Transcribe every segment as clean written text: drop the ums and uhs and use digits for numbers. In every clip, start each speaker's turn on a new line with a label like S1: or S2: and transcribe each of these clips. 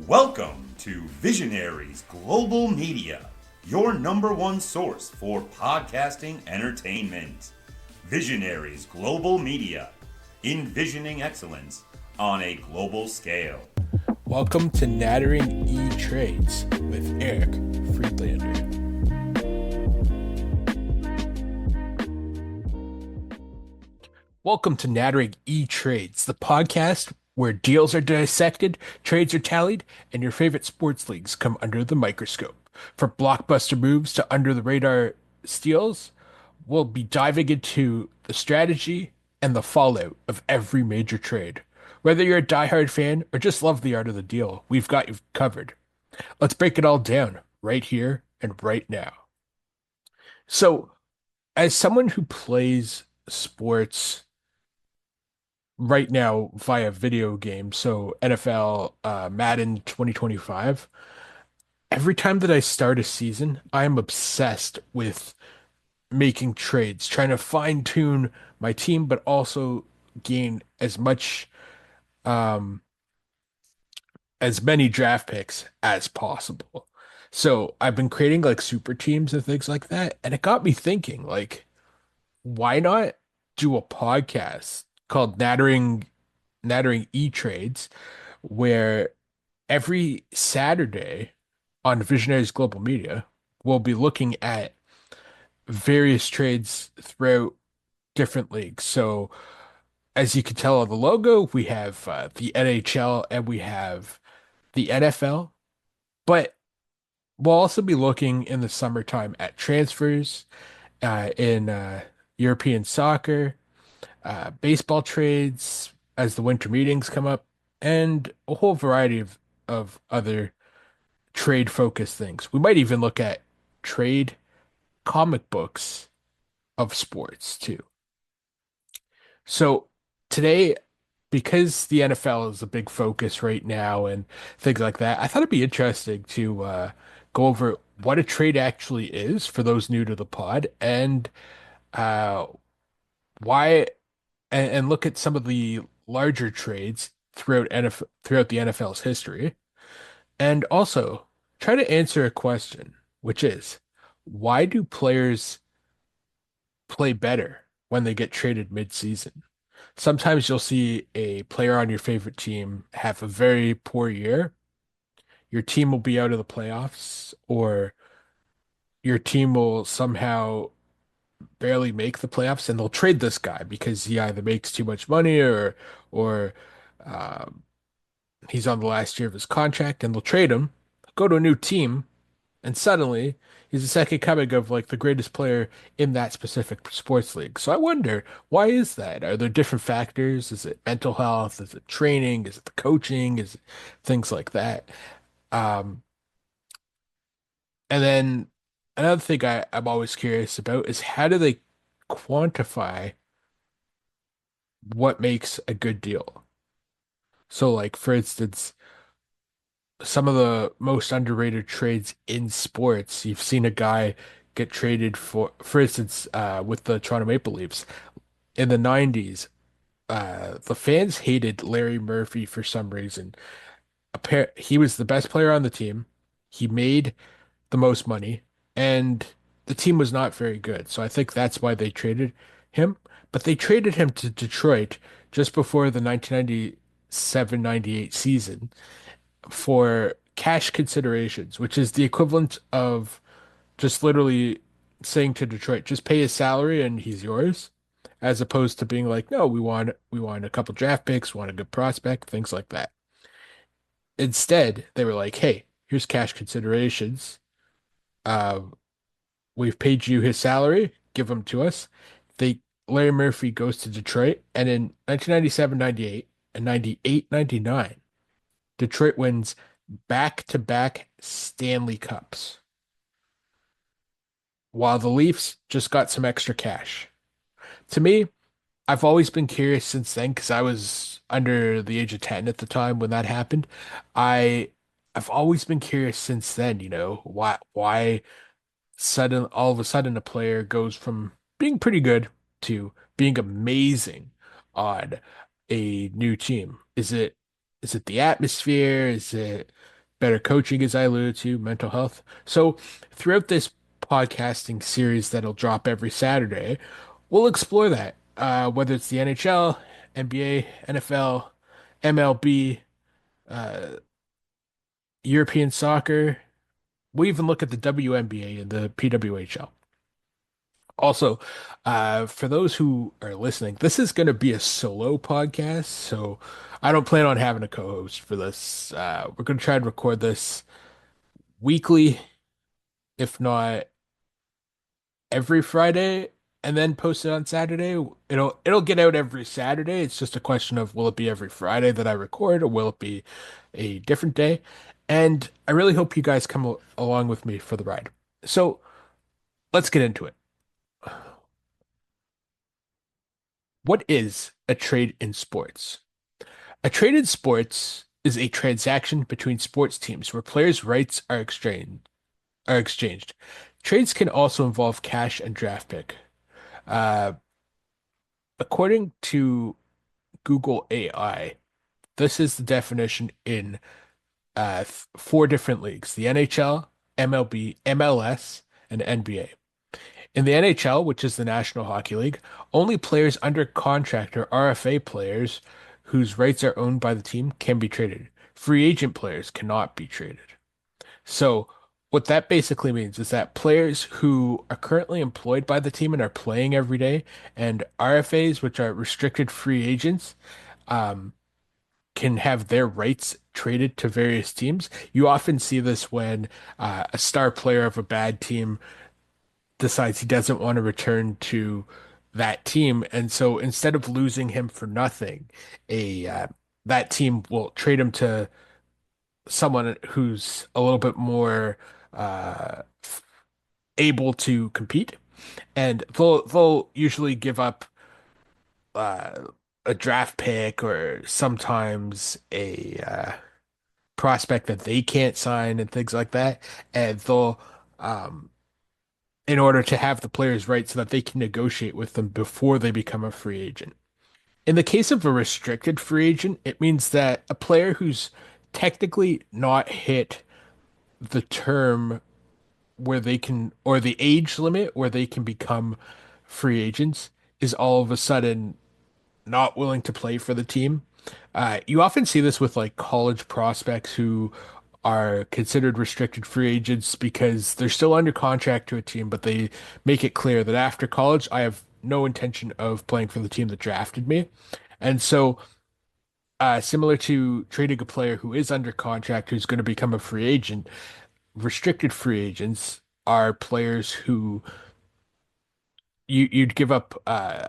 S1: Welcome to Visionaries Global Media, your number one source for podcasting entertainment. Visionaries Global Media, envisioning excellence on a global scale.
S2: Welcome to Nattering E-Trades with Eric Friedlander. Welcome to Nattering E-Trades, the podcast where deals are dissected, trades are tallied, and your favorite sports leagues come under the microscope. For blockbuster moves to under-the-radar steals, we'll be diving into the strategy and the fallout of every major trade. Whether you're a diehard fan or just love the art of the deal, we've got you covered. Let's break it all down right here and right now. So, as someone who plays sports right now via video games, so NFL, Madden 2025, every time that I start a season, I am obsessed with making trades, trying to fine tune my team, but also gain um, as many draft picks as possible. So I've been creating like super teams and things like that, and it got me thinking, like, why not do a podcast called Nattering E-Trades, where every Saturday on Visionaries Global Media, we'll be looking at various trades throughout different leagues. So, as you can tell on the logo, we have the NHL and we have the NFL, but we'll also be looking in the summertime at transfers in European soccer, baseball trades as the winter meetings come up, and a whole variety of other trade focused things. We might even look at trade comic books of sports too. So today, because the NFL is a big focus right now and things like that, I thought it'd be interesting to go over what a trade actually is for those new to the pod and uh, why, and look at some of the larger trades throughout the NFL's history, and also try to answer a question, which is, why do players play better when they get traded mid-season? Sometimes you'll see a player on your favorite team have a very poor year. Your team will be out of the playoffs, or your team will somehow barely make the playoffs, and they'll trade this guy because he either makes too much money or um, he's on the last year of his contract, and they'll trade him, go to a new team, and suddenly he's the second coming of like the greatest player in that specific sports league. So I wonder, why is that? Are there different factors? Is it mental health? Is it training? Is it the coaching? Is it things like that? Um, and then another thing I'm always curious about is, how do they quantify what makes a good deal? So like for instance, some of the most underrated trades in sports. You've seen a guy get traded for instance, with the Toronto Maple Leafs in the 90s. The fans hated Larry Murphy for some reason. He was the best player on the team. He made the most money, and the team was not very good. So I think that's why they traded him. But they traded him to Detroit just before the 1997-98 season for cash considerations, which is the equivalent of just literally saying to Detroit, just pay his salary and he's yours, as opposed to being like, no, we want a couple draft picks, want a good prospect, things like that. Instead, they were like, hey, here's cash considerations. Uh, we've paid you his salary, give him to us. They Larry Murphy goes to Detroit, and in 1997-98 and 98-99, Detroit wins back-to-back Stanley Cups, while the Leafs just got some extra cash. To me, I've always been curious since then because I was under the age of 10 at the time when that happened. I I've always been curious since then, why all of a sudden a player goes from being pretty good to being amazing on a new team. Is it the atmosphere? Is it better coaching, as I alluded to, mental health? So, throughout this podcasting series that'll drop every Saturday, we'll explore that. Whether it's the NHL, NBA, NFL, MLB, uh, European soccer, we'll even look at the WNBA and the PWHL. Also, for those who are listening, this is going to be a solo podcast, so I don't plan on having a co-host for this. We're going to try and record this weekly, if not every Friday, and then post it on Saturday. It'll get out every Saturday. It's just a question of will it be every Friday that I record, or will it be a different day? And I really hope you guys come along with me for the ride. So let's get into it. What is a trade in sports? A trade in sports is a transaction between sports teams where players' rights are exchanged. Trades can also involve cash and draft pick. Uh, According to Google AI, this is the definition in four different leagues: the NHL, MLB, MLS, and NBA. In the NHL, which is the National Hockey League, only players under contract or RFA players whose rights are owned by the team can be traded. Free agent players cannot be traded. So, what that basically means is that players who are currently employed by the team and are playing every day, and RFAs, which are restricted free agents, um, can have their rights traded to various teams. You often see this when a star player of a bad team decides he doesn't want to return to that team, and so instead of losing him for nothing, a that team will trade him to someone who's a little bit more uh, able to compete, and they'll usually give up uh, a draft pick or sometimes a prospect that they can't sign and things like that, and they'll um, in order to have the players right so that they can negotiate with them before they become a free agent. In the case of a restricted free agent, it means that a player who's technically not hit the term where they can, or the age limit where they can become free agents, is all of a sudden not willing to play for the team. You often see this with like college prospects who are considered restricted free agents because they're still under contract to a team, but they make it clear that after college, I have no intention of playing for the team that drafted me. And so, similar to trading a player who is under contract who's going to become a free agent, restricted free agents are players who you'd give up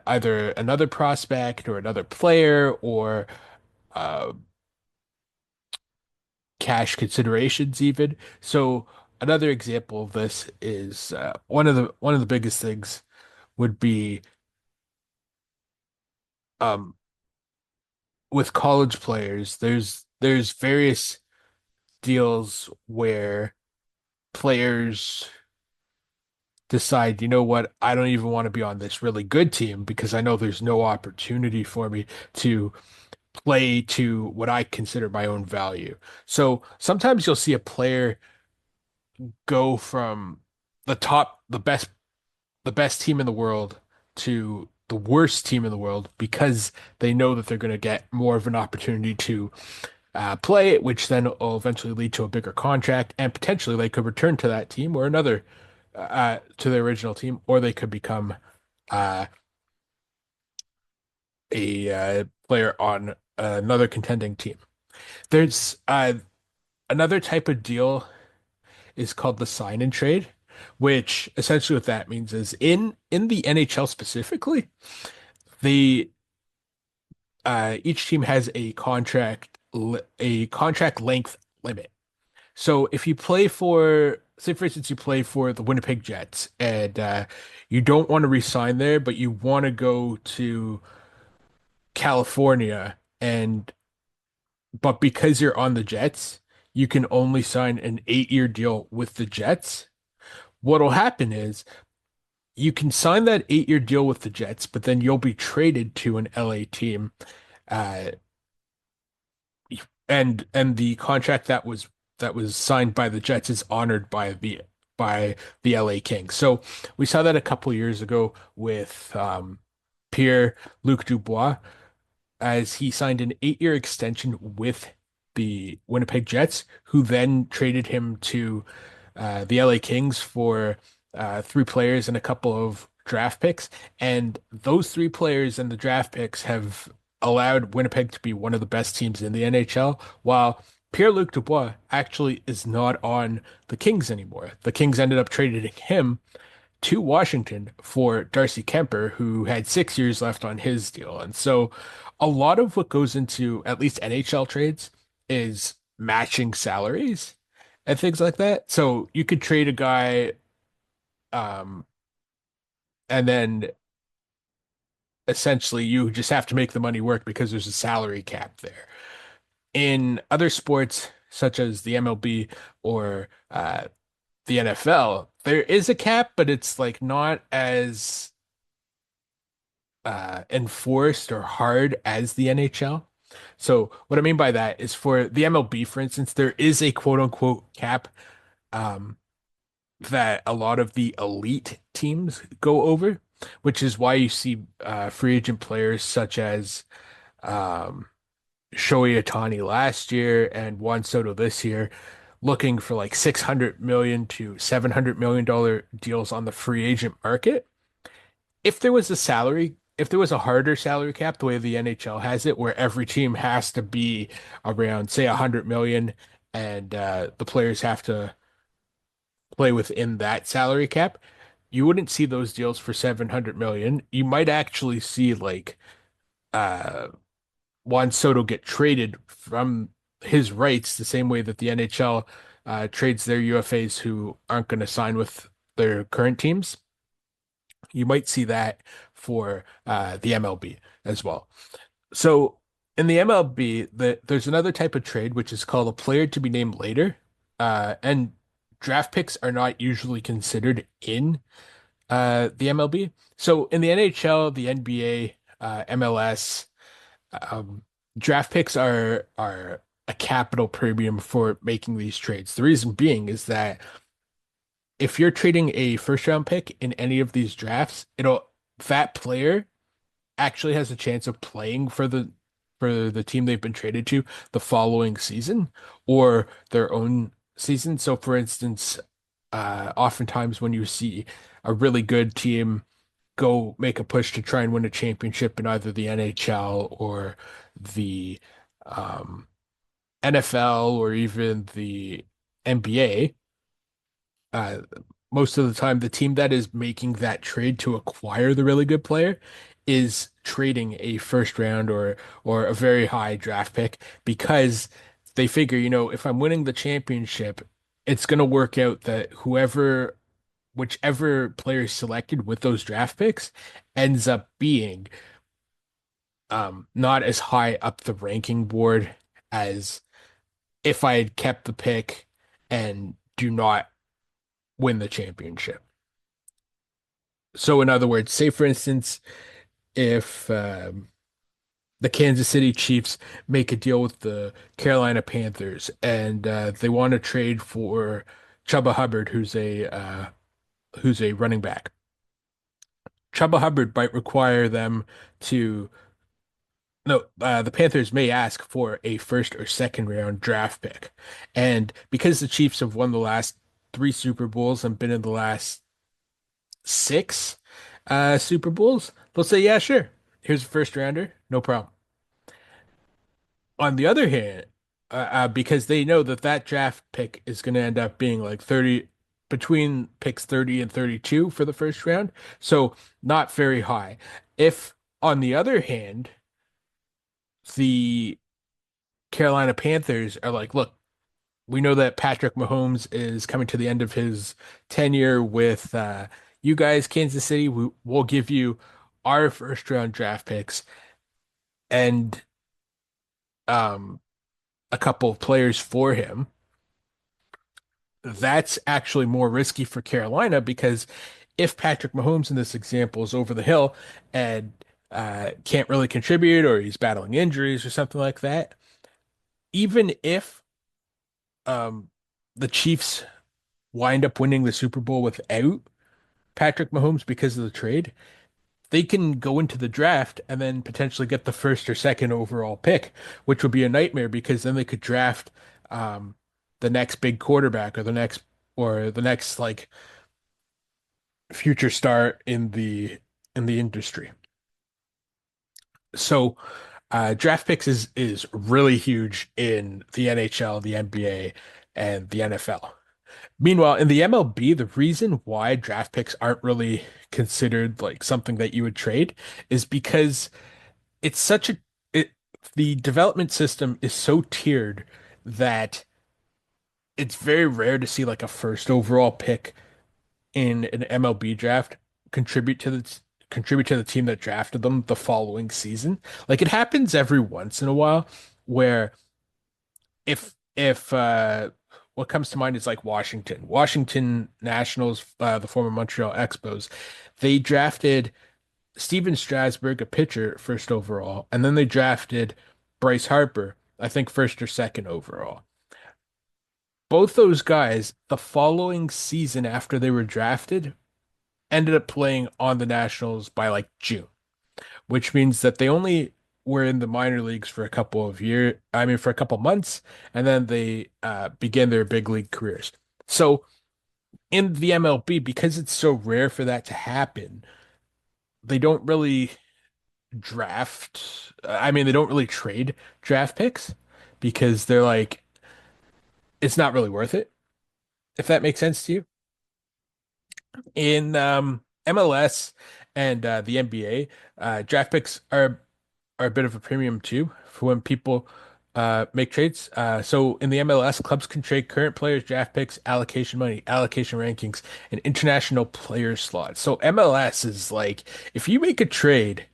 S2: either another prospect or another player or uh, cash considerations even. So another example of this is one of the biggest things would be um, with college players. There's various deals where players decide, you know what, I don't even want to be on this really good team because I know there's no opportunity for me to play to what I consider my own value. So sometimes you'll see a player go from the best team in the world to the worst team in the world because they know that they're going to get more of an opportunity to play, which then will eventually lead to a bigger contract, and potentially they could return to that team or another to their original team, or they could become uh, a player on another contending team. There's another type of deal is called the sign and trade, which essentially what that means is in the NHL specifically, the each team has a contract length limit. So if you play for, say for instance, you play for the Winnipeg Jets and you don't want to resign there, but you want to go to California and but because you're on the Jets, you can only sign an 8-year deal with the Jets. What'll happen is you can sign that 8-year deal with the Jets, but then you'll be traded to an LA team. Uh, and the contract that was signed by the Jets is honored by the LA Kings. So we saw that a couple years ago with Pierre-Luc Dubois as he signed an 8-year extension with the Winnipeg Jets, who then traded him to the LA Kings for three players and a couple of draft picks. And those three players and the draft picks have allowed Winnipeg to be one of the best teams in the NHL, while Pierre-Luc Dubois actually is not on the Kings anymore. The Kings ended up trading him to Washington for Darcy Kemper, who had 6 years left on his deal. And so a lot of what goes into at least NHL trades is matching salaries and things like that. So you could trade a guy, um, and then essentially you just have to make the money work because there's a salary cap there. In other sports, such as the MLB or the NFL, there is a cap, but it's like not as enforced or hard as the NHL. So what I mean by that is for the MLB, for instance, there is a quote unquote cap um, that a lot of the elite teams go over, which is why you see free agent players such as um, Shohei Ohtani last year and Juan Soto this year looking for like 600 million to 700 million dollar deals on the free agent market. If there was a harder salary cap, the way the NHL has it, where every team has to be around, say, 100 million, and the players have to play within that salary cap, you wouldn't see those deals for 700 million. You might actually see like uh, Juan Soto get traded from his rights the same way that the NHL trades their UFAs who aren't going to sign with their current teams. You might see that for the MLB as well. So in the MLB, there's another type of trade which is called a player to be named later, and draft picks are not usually considered in the MLB. So in the NHL, the NBA, MLS, um, draft picks are a capital premium for making these trades. The reason being is that if you're trading a first round pick in any of these drafts, it'll that player actually has a chance of playing for the team they've been traded to the following season or their own season. So for instance, oftentimes when you see a really good team go make a push to try and win a championship in either the NHL or the um, NFL or even the NBA, uh, most of the time, the team that is making that trade to acquire the really good player is trading a first round or a very high draft pick because they figure, if I'm winning the championship, it's going to work out that whichever player is selected with those draft picks ends up being not as high up the ranking board as if I had kept the pick and do not win the championship. So, in other words, say for instance, if the Kansas City Chiefs make a deal with the Carolina Panthers and they want to trade for Chuba Hubbard, who's a running back. Chuba Hubbard might require them to no, the Panthers may ask for a first or second round draft pick. And because the Chiefs have won the last three Super Bowls and been in the last six Super Bowls, they'll say, yeah, sure. Here's a first rounder, no problem. On the other hand, because they know that that draft pick is going to end up being like 30, between picks 30 and 32 for the first round, so not very high. If, on the other hand, the Carolina Panthers are like, look, we know that Patrick Mahomes is coming to the end of his tenure with you guys, Kansas City. We'll give you our first round draft picks and um, a couple of players for him. That's actually more risky for Carolina because if Patrick Mahomes in this example is over the hill and can't really contribute or he's battling injuries or something like that, even if um the Chiefs wind up winning the Super Bowl without Patrick Mahomes because of the trade, they can go into the draft and then potentially get the first or second overall pick, which would be a nightmare because then they could draft um, the next big quarterback or the next like future star in the industry. So draft picks is really huge in the NHL, the NBA, and the NFL. Meanwhile, in the MLB, the reason why draft picks aren't really considered like something that you would trade is because it's such a it the development system is so tiered that it's very rare to see like a first overall pick in an MLB draft contribute to contribute to the team that drafted them the following season. Like it happens every once in a while where if what comes to mind is like Washington Nationals, the former Montreal Expos, they drafted Steven Strasburg, a pitcher, first overall, and then they drafted Bryce Harper, I think first or second overall. Both those guys, the following season after they were drafted, ended up playing on the Nationals by like June, which means that they only were in the minor leagues for a couple of years, I mean, for a couple months, and then they began their big league careers. So in the MLB, because it's so rare for that to happen, they don't really I mean, they don't really trade draft picks because they're like, it's not really worth it, if that makes sense to you. In MLS and the NBA, draft picks are a bit of a premium too for when people make trades. So in the MLS, clubs can trade current players, draft picks, allocation money, allocation rankings, and international player slots. So MLS is like, if you make a trade,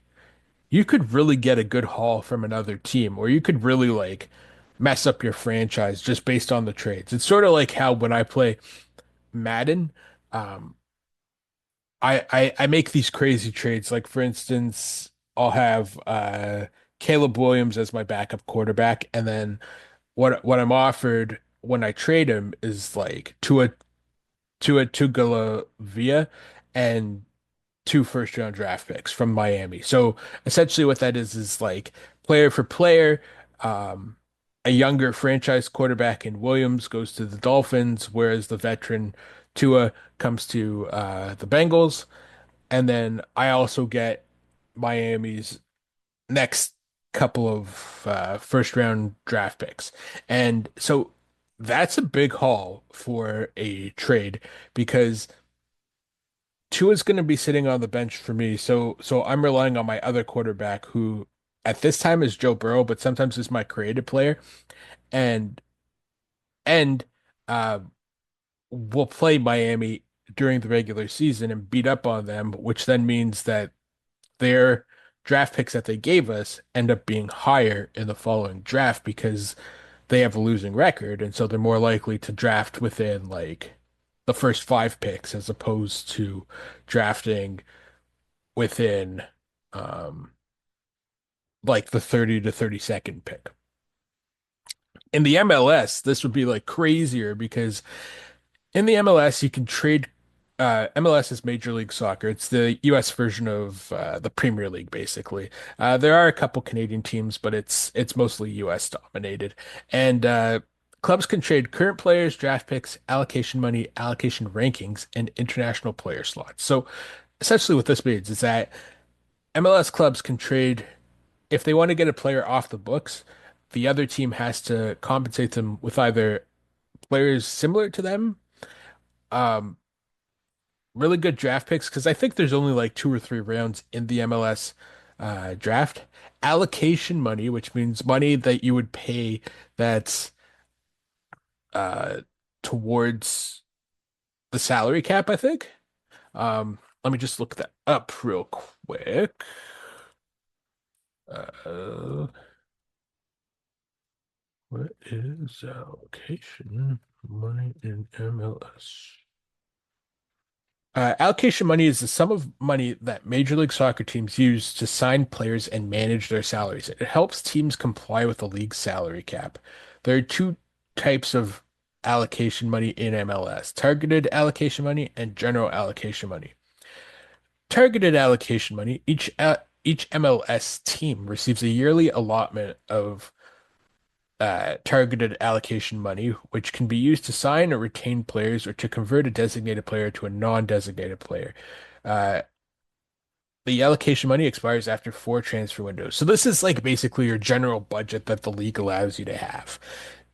S2: you could really get a good haul from another team, or you could really like mess up your franchise just based on the trades. It's sort of like how when I play Madden, um, I make these crazy trades. Like for instance, I'll have Caleb Williams as my backup quarterback, and then what I'm offered when I trade him is like Tua Tagovailoa and two first round draft picks from Miami. So essentially what that is like player for player, um, a younger franchise quarterback in Williams goes to the Dolphins, whereas the veteran Tua comes to the Bengals. And then I also get Miami's next couple of first round draft picks. And so that's a big haul for a trade because Tua's going to be sitting on the bench for me. So I'm relying on my other quarterback who at this time is Joe Burrow, but sometimes is my creative player and and uh will play Miami during the regular season and beat up on them, which then means that their draft picks that they gave us end up being higher in the following draft because they have a losing record, and so they're more likely to draft within like the first five picks as opposed to drafting within um like the 30 to 32nd pick. In the MLS, this would be like crazier because in the MLS you can trade MLS is Major League Soccer. It's the US version of the Premier League basically. There are a couple Canadian teams, but it's mostly US dominated. And clubs can trade current players, draft picks, allocation money, allocation rankings, and international player slots. So essentially what this means is that MLS clubs can trade if they want to get a player off the books, the other team has to compensate them with either players similar to them, um, really good draft picks, because I think there's only like two or three rounds in the MLS draft. Allocation money, which means money that you would pay that's uh, towards the salary cap, I think. Let me just look that up real quick. Uh, what is allocation money in MLS? Allocation money is the sum of money that Major League Soccer teams use to sign players and manage their salaries. It helps teams comply with the league's salary cap. There are two types of allocation money in MLS: targeted allocation money and general allocation money. Targeted allocation money, each MLS team receives a yearly allotment of targeted allocation money, which can be used to sign or retain players or to convert a designated player to a non-designated player. Uh, the allocation money expires after four transfer windows. So this is like basically your general budget that the league allows you to have.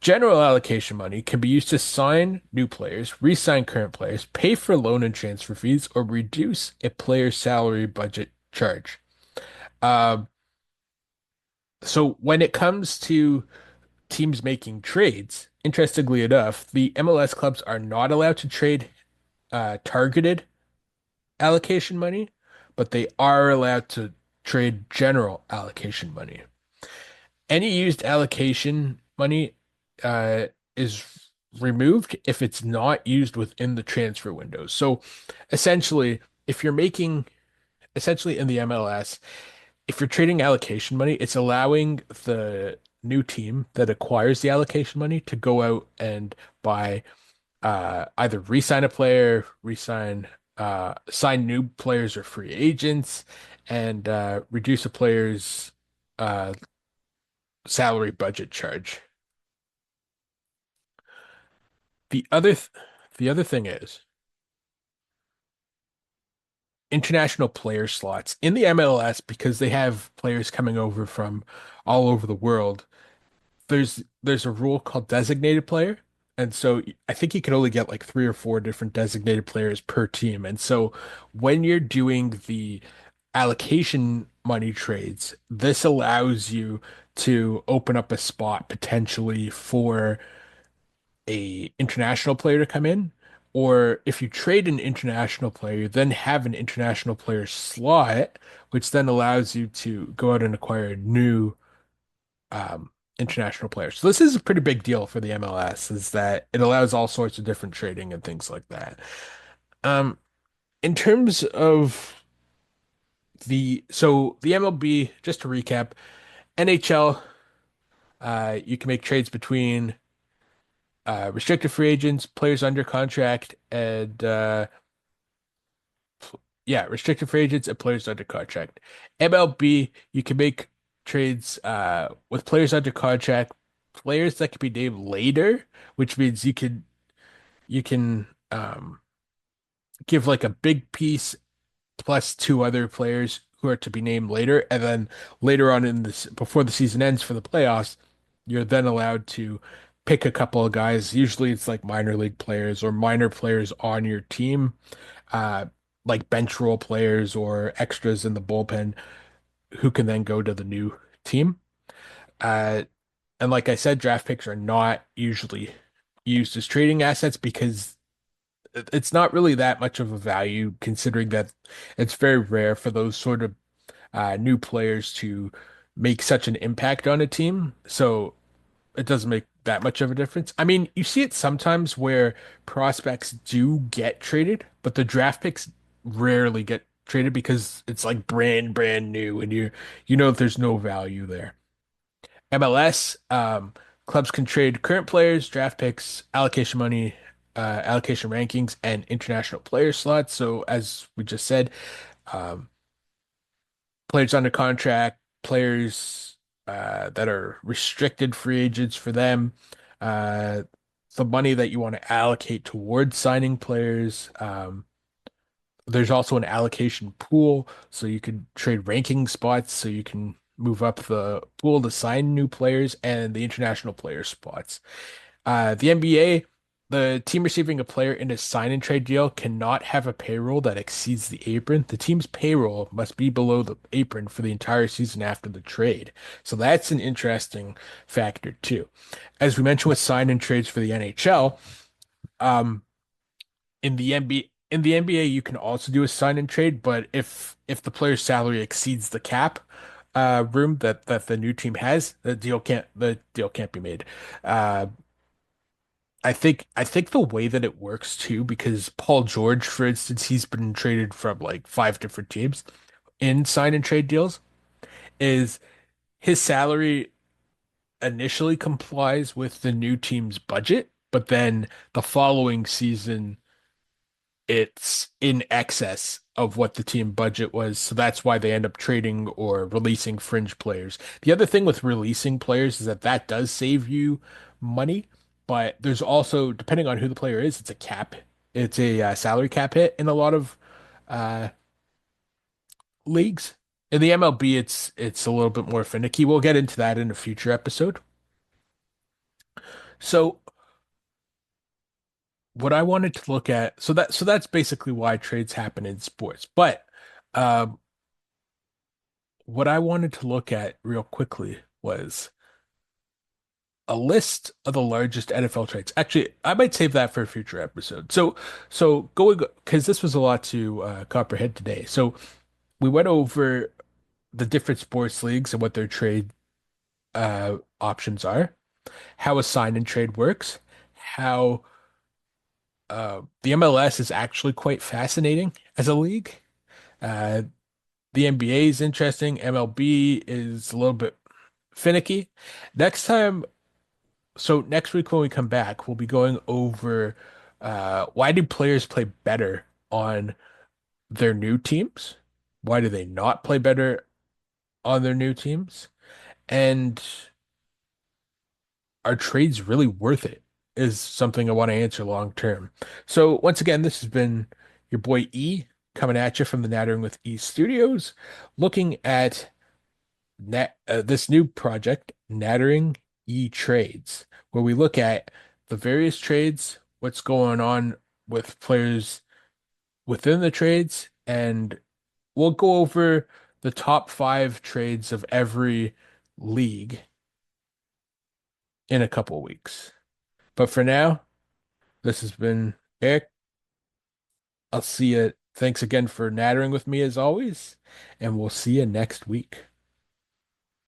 S2: General allocation money can be used to sign new players, re-sign current players, pay for loan and transfer fees, or reduce a player's salary budget charge. Um, so when it comes to teams making trades, interestingly enough, the MLS clubs are not allowed to trade targeted allocation money, but they are allowed to trade general allocation money. Any used allocation money uh, is removed if it's not used within the transfer window. So essentially, if you're making essentially in the MLS, if you're trading allocation money, it's allowing the new team that acquires the allocation money to go out and buy either re-sign a player, sign new players or free agents, and reduce a player's uh, salary budget charge. The other th the other thing is international player slots in the MLS because they have players coming over from all over the world. There's a rule called designated player. And so I think you can only get like three or four different designated players per team. And so when you're doing the allocation money trades, this allows you to open up a spot potentially for a international player to come in. Or if you trade an international player, you then have an international player slot, which then allows you to go out and acquire new international players. So this is a pretty big deal for the MLS, is that it allows all sorts of different trading and things like that. Um, in terms of the MLB, just to recap, NHL, you can make trades between restricted free agents, players under contract, and yeah, restricted free agents and players under contract. MLB, you can make trades with players under contract, players that can be named later, which means you can give like a big piece plus two other players who are to be named later, and then later on in this before the season ends for the playoffs, you're then allowed to pick a couple of guys. Usually it's like minor league players or minor players on your team, uh, like bench role players or extras in the bullpen who can then go to the new team. Uh, and like I said, draft picks are not usually used as trading assets because it's not really that much of a value considering that it's very rare for those sort of new players to make such an impact on a team. So it doesn't make that much of a difference. I mean, you see it sometimes where prospects do get traded, but the draft picks rarely get traded because it's like brand new and you know that there's no value there. MLS, clubs can trade current players, draft picks, allocation money, allocation rankings, and international player slots. So as we just said, um, players under contract, players that are restricted free agents for them, uh, the money that you want to allocate towards signing players. There's also an allocation pool, so you can trade ranking spots, so you can move up the pool to sign new players and the international player spots. The NBA, the team receiving a player in a sign and trade deal cannot have a payroll that exceeds the apron. The team's payroll must be below the apron for the entire season after the trade. So that's an interesting factor too. As we mentioned with sign and trades for the NHL, um, in the NBA you can also do a sign and trade, but if the player's salary exceeds the cap room that the new team has, the deal can't be made. Uh, I think the way that it works too, because Paul George, for instance, he's been traded from like five different teams in sign and trade deals, is his salary. initially complies with the new team's budget, but then the following season it's in excess of what the team budget was. So that's why they end up trading or releasing fringe players. The other thing with releasing players is that that does save you money, but there's also, depending on who the player is, it's a cap. It's a salary cap hit in a lot of uh, leagues. In the MLB, it's a little bit more finicky. We'll get into that in a future episode. So what I wanted to look at, so that's basically why trades happen in sports. But um, what I wanted to look at real quickly was a list of the largest NFL trades. Actually, I might save that for a future episode. So going because this was a lot to comprehend today. So we went over the different sports leagues and what their trade options are, how a sign and trade works, how the MLS is actually quite fascinating as a league. Uh, the NBA is interesting. MLB is a little bit finicky. Next time, so next week when we come back, we'll be going over why do players play better on their new teams? Why do they not play better on their new teams? And are trades really worth it? Is something I want to answer long term. So once again, this has been your boy E coming at you from the Nattering with E Studios, looking at this new project, Nattering E Trades, where we look at the various trades, what's going on with players within the trades, and we'll go over the top five trades of every league in a couple weeks. But for now, this has been Eric. I'll see you. Thanks again for nattering with me as always, and we'll see you next week.